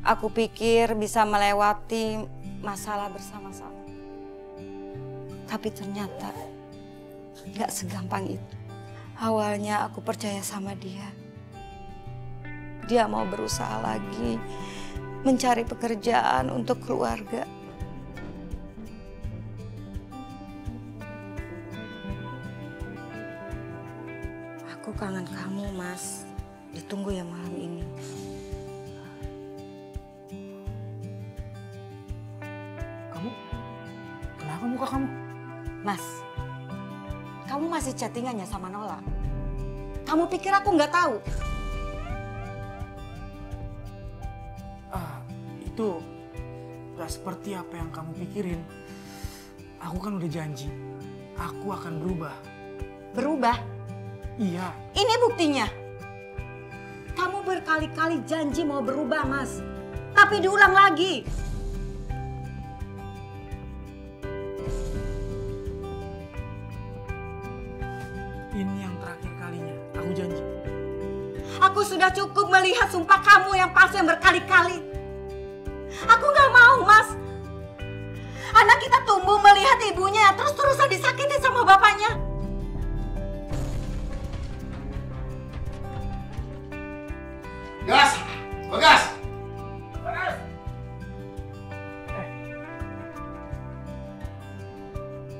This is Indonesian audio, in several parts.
Aku pikir bisa melewati masalah bersama-sama. Tapi ternyata gak segampang itu. Awalnya aku percaya sama dia. Dia mau berusaha lagi mencari pekerjaan untuk keluarga. Aku kangen kamu, Mas. Ditunggu ya malam ini. Kenapa muka kamu? Mas, kamu masih chattingannya sama Nola? Kamu pikir aku nggak tahu? Itu gak seperti apa yang kamu pikirin. Aku kan udah janji, aku akan berubah. Berubah? Iya. Ini buktinya. Kamu berkali-kali janji mau berubah, Mas. Tapi diulang lagi. Ini yang terakhir kalinya, aku janji. Aku sudah cukup melihat sumpah kamu yang palsu yang berkali-kali. Aku nggak mau, Mas. Anak kita tumbuh melihat ibunya terus-terusan disakiti sama bapaknya. Gas! Bagas!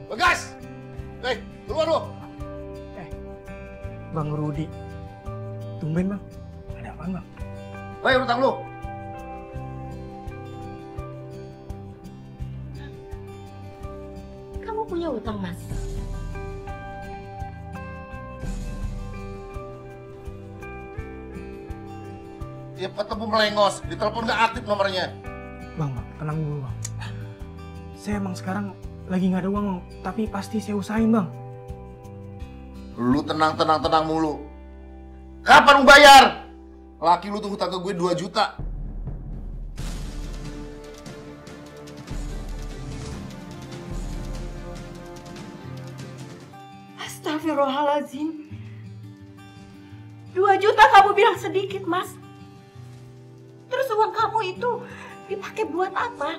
Bagas! Keluar lu! Bang Rudi, tumben bang, ada apaan bang? Bayar utang lu! Kamu punya utang, Mas? Tiap ketemu melengos, ditelepon gak aktif nomornya. Bang, tenang dulu bang. Saya emang sekarang lagi nggak ada uang bang, tapi pasti saya usahain bang. Lu tenang mulu. Kapan lu bayar? Laki lu tuh hutang ke gue 2 juta. Astagfirullahaladzim. 2 juta kamu bilang sedikit, Mas. Terus uang kamu itu dipakai buat apa?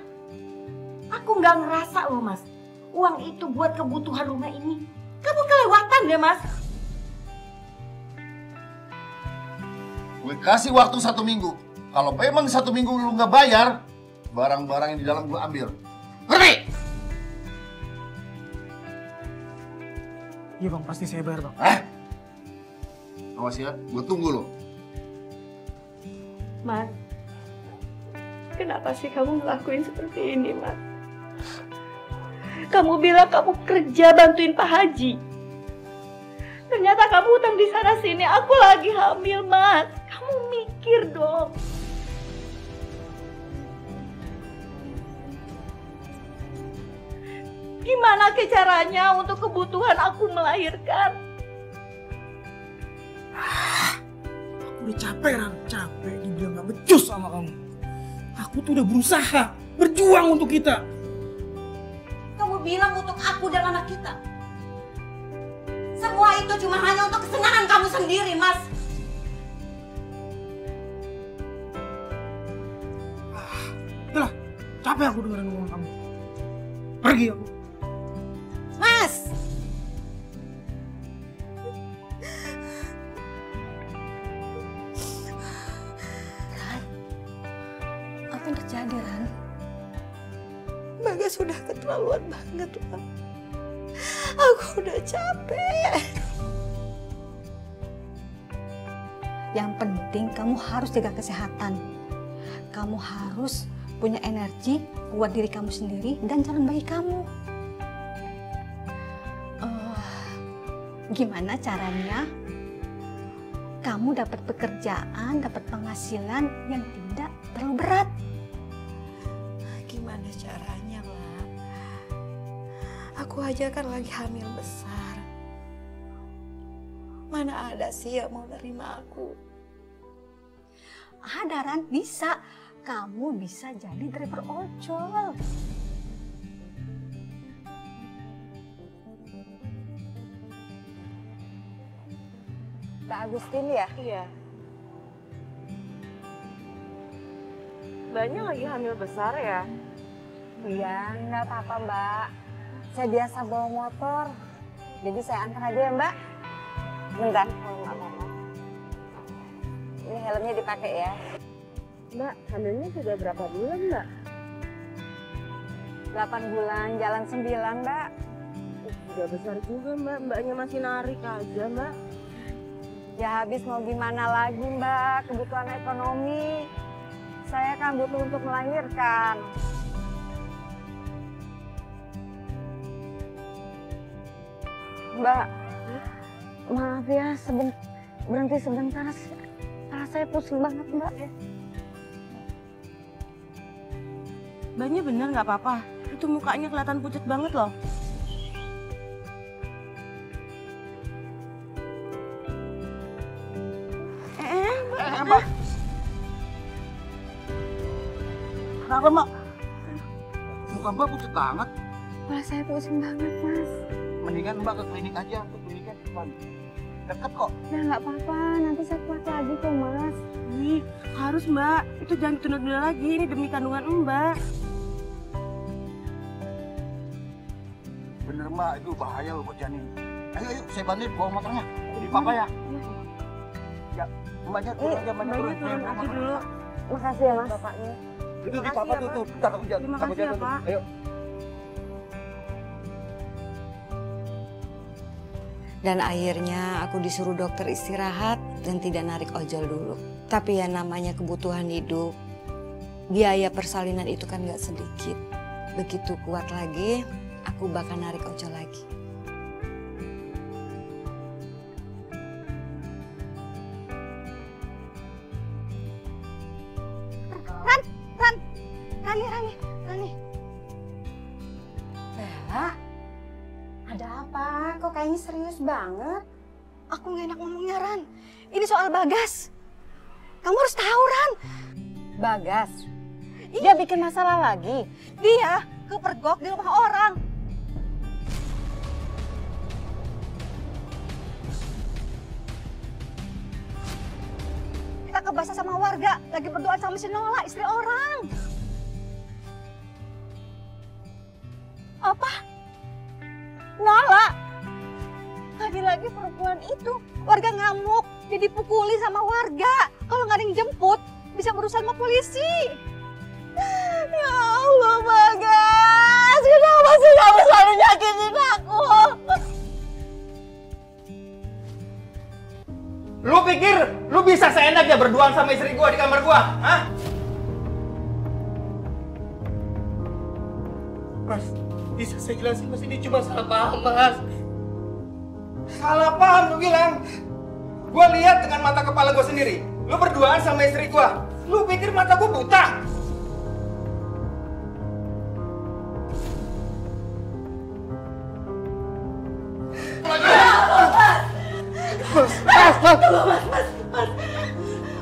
Aku nggak ngerasa loh, Mas. Uang itu buat kebutuhan rumah ini. Kamu kelewatan deh, Mas. Gue kasih waktu 1 minggu. Kalau memang 1 minggu lu nggak bayar, barang-barang yang di dalam gue ambil. Ngerti? Iya bang, pasti saya bayar bang. Awas ya, gue tunggu lo. Mas, kenapa sih kamu ngelakuin seperti ini, Mas? Kamu bilang kamu kerja bantuin Pak Haji. Ternyata kamu utang di sana sini. Aku lagi hamil, Mas. Kamu mikir dong. Gimana caranya untuk kebutuhan aku melahirkan? Aku udah capek, Ran. Capek dibilang gak becus sama kamu. Aku tuh udah berusaha, berjuang untuk kita. Kamu bilang untuk aku dan anak kita. Semua itu cuma hanya untuk kesenangan kamu sendiri, Mas. Udah lah, capek aku dengerin omongan kamu. Pergi aku. Mas! Ran, apa yang terjadi, Ran? Bagas sudah keterlaluan banget, Ran. Aku udah capek. Yang penting kamu harus jaga kesehatan. Kamu harus punya energi buat diri kamu sendiri dan calon bayi kamu. Gimana caranya kamu dapat pekerjaan, dapat penghasilan yang tidak terlalu berat? Gimana caranya, Mak? Aku aja kan lagi hamil besar. Mana ada sih yang mau nerima aku? Ada, Ran, bisa. Kamu bisa jadi driver ojol. Kak Agustin ya? Iya. Mbaknya lagi hamil besar ya? Iya, nggak apa-apa Mbak. Saya biasa bawa motor. Jadi saya antar aja ya Mbak. Bentar, kalau nggak apa-apa. Ini helmnya dipakai ya. Mbak, hamilnya sudah berapa bulan Mbak? 8 bulan, jalan 9 Mbak. Udah besar juga Mbak, Mbaknya masih narik aja Mbak. Ya habis mau gimana lagi Mbak, kebutuhan ekonomi. Saya kan butuh untuk melahirkan. Mbak, maaf ya, berhenti sebentar. Kepala saya pusing banget Mbak. Mbaknya bener nggak apa-apa? Itu mukanya kelihatan pucat banget loh. Mbak. Kenapa, Mak? Muka Mbak pucat banget. Kepala saya pusing banget Mas. Mendingan Mbak ke klinik aja, ke kliniknya depan. Deket kok. Ya nggak apa-apa, nanti saya kuat lagi kok Mas. Ih, harus Mbak. Itu jangan ditunda-tunda lagi, ini demi kandungan Mbak. Bener Mbak, itu bahaya loh buat janin. Ayo, saya bantuin bawa motornya. Di papa ya. Ya, Mbaknya turun aja, Mbaknya turun aja dulu. Makasih ya Mas. Bapaknya. Itu di papa tuh, bentar aku jalan. Terima kasih ya Pak. Ayo. Dan akhirnya aku disuruh dokter istirahat dan tidak narik ojol dulu. Tapi ya namanya kebutuhan hidup, biaya persalinan itu kan gak sedikit. Begitu kuat lagi, aku bakal narik ojol lagi. Rani. Bella, ada apa? Kok kayaknya serius banget? Aku gak enak ngomongnya, Ran. Ini soal Bagas. Kamu harus tahu, Ran. Bagas? Dia bikin masalah lagi? Dia kepergok di rumah orang. Kita kebasa sama warga, lagi berdoa sama si Nola, istri orang. Apa? Nola? Lagi-lagi perempuan itu, warga ngamuk, jadi pukuli sama warga. Kalau nggak ada yang jemput, bisa berurusan sama polisi. Ya Allah, Bagas, kenapa sih kamu selalu nyakitin aku? Lu pikir lu bisa seenaknya berduaan sama istri gua di kamar gua? Hah? Mas, bisa saya jelasin Mas, ini cuma salah paham Mas. Salah paham lu bilang. Gua lihat dengan mata kepala gua sendiri. Lu berduaan sama istri gua. Lu pikir mata gua buta?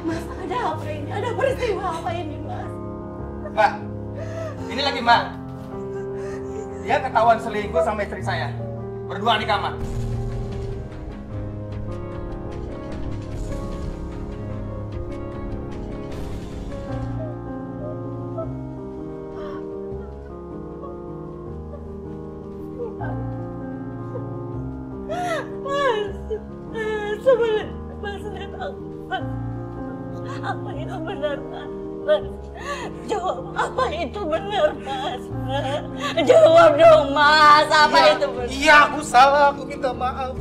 Mas, ada apa ini? Ada peristiwa apa ini, Mas? Mbak, ini lagi Mbak. Dia ketahuan selingkuh sama istri saya. Berdua di kamar. Mas, apa itu benar, Mas? Jawab, apa itu benar, Mas? Jawab dong, Mas, apa itu benar? Iya, aku salah, aku minta maaf.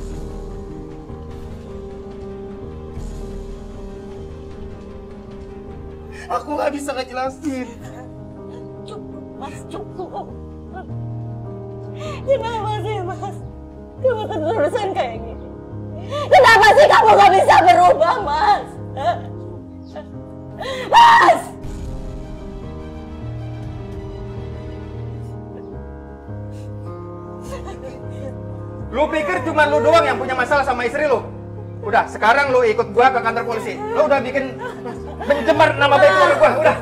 Aku nggak bisa ngejelasin. Cukup, Mas, cukup. Kenapa sih, Mas? Kamu keterusan kayak gini? Kenapa sih kamu gak bisa berubah, Mas? Mas! Lu pikir cuma lu doang yang punya masalah sama istri lu? Udah, sekarang lu ikut gua ke kantor polisi. Lu udah bikin mencemar nama baik keluarga gua, udah.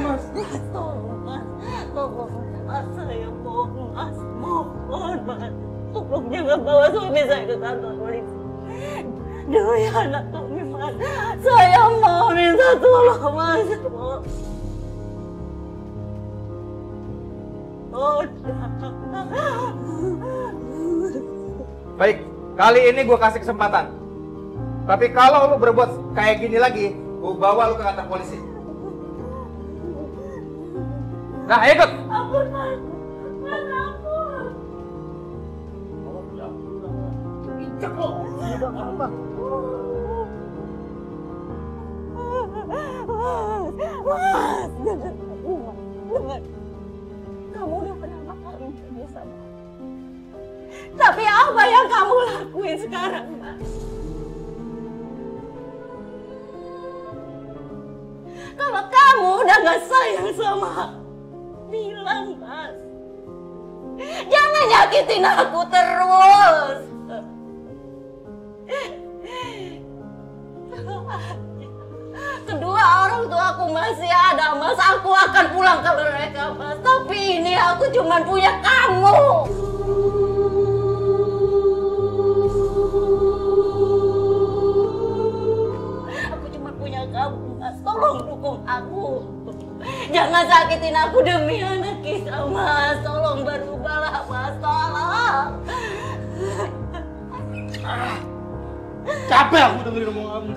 Mas, tolong, Mas. Tolong, Mas. Saya mohon, Mas. Mohon, Mas. Tolong jangan bawa suami saya ke kantor polisi. Demi anak kami, Mas. Saya mau minta tolong, Mas. Baik, kali ini gue kasih kesempatan. Tapi kalau lu berbuat kayak gini lagi, gue bawa lu ke kantor polisi. Nah, ayo ikut. Ampun, Mas. Mas, ampun. Injak lo. Udah nggak apa. Mas, dengar. Kamu udah pernah maafin dia sama. Tapi apa yang kamu lakuin sekarang, Mas? Kalau kamu udah gak sayang sama aku, bilang, Mas. Jangan nyakitin aku terus. Kedua orang tua aku masih ada, Mas. Aku akan pulang ke mereka, Mas. Tapi ini aku cuma punya kamu. Aku cuma punya kamu, Mas. Tolong dukung aku. Jangan sakitin aku demi anak kita, Mas. Tolong berubahlah, Mas. Tolong. Capek aku dengerin omongan kamu.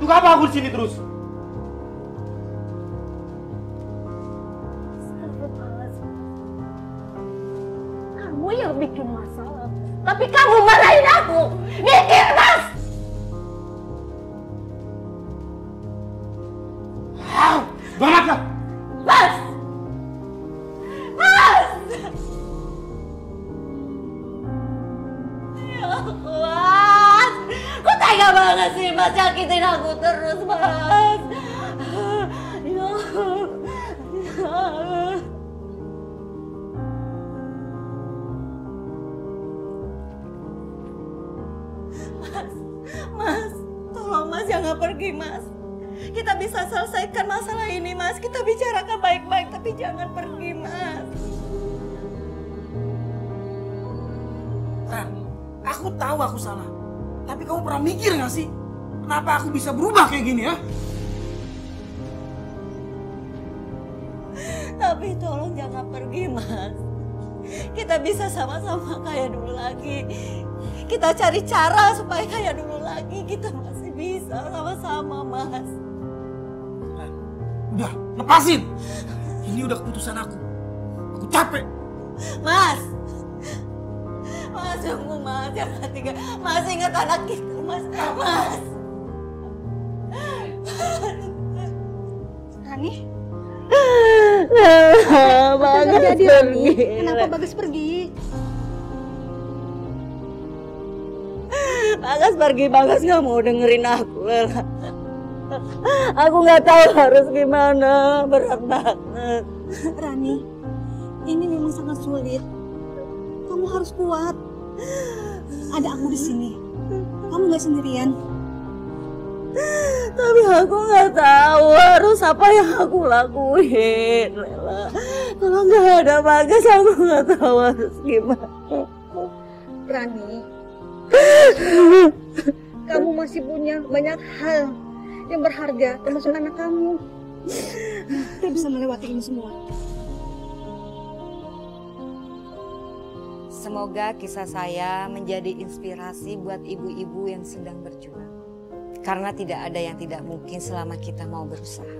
Untuk apa aku di sini terus? Kamu yang bikin masalah. Tapi kamu marahin aku. Mikir, Mas. Banget lah. Mas. Mas. Ya Mas. Kok tega banget sih Mas nyakitin aku terus, Mas. Ya. Mas, tolong Mas jangan pergi, Mas. Kita bisa selesaikan masalah ini, Mas. Kita bicarakan baik-baik, tapi jangan pergi, Mas. Ran, aku tahu aku salah. Tapi kamu pernah mikir gak sih? Kenapa aku bisa berubah kayak gini ya? Tapi tolong jangan pergi, Mas. Kita bisa sama-sama kayak dulu lagi. Kita cari cara supaya kayak dulu lagi. Kita masih bisa sama-sama, Mas. Ran, udah, lepasin. Ini udah keputusan aku. Aku capek. Mas. Mas, tunggu, Mas. Jangan tinggal. Mas, ingat anak kita, Mas. Mas. Rani? Bagas Jadi, pergi. Kenapa Bagas pergi? Bagas pergi, Bagas gak mau dengerin aku, Lela. Aku gak tahu harus gimana, berat banget. Rani, ini memang sangat sulit. Kamu harus kuat. Ada aku di sini. Kamu gak sendirian. Tapi aku gak tahu harus apa yang aku lakuin, Lela. Kalau gak ada Bagas, aku gak tahu harus gimana. Rani, kamu masih punya banyak hal yang berharga, termasuk anak kamu. Kita bisa melewati ini semua. Semoga kisah saya menjadi inspirasi buat ibu-ibu yang sedang berjuang. Karena tidak ada yang tidak mungkin selama kita mau berusaha.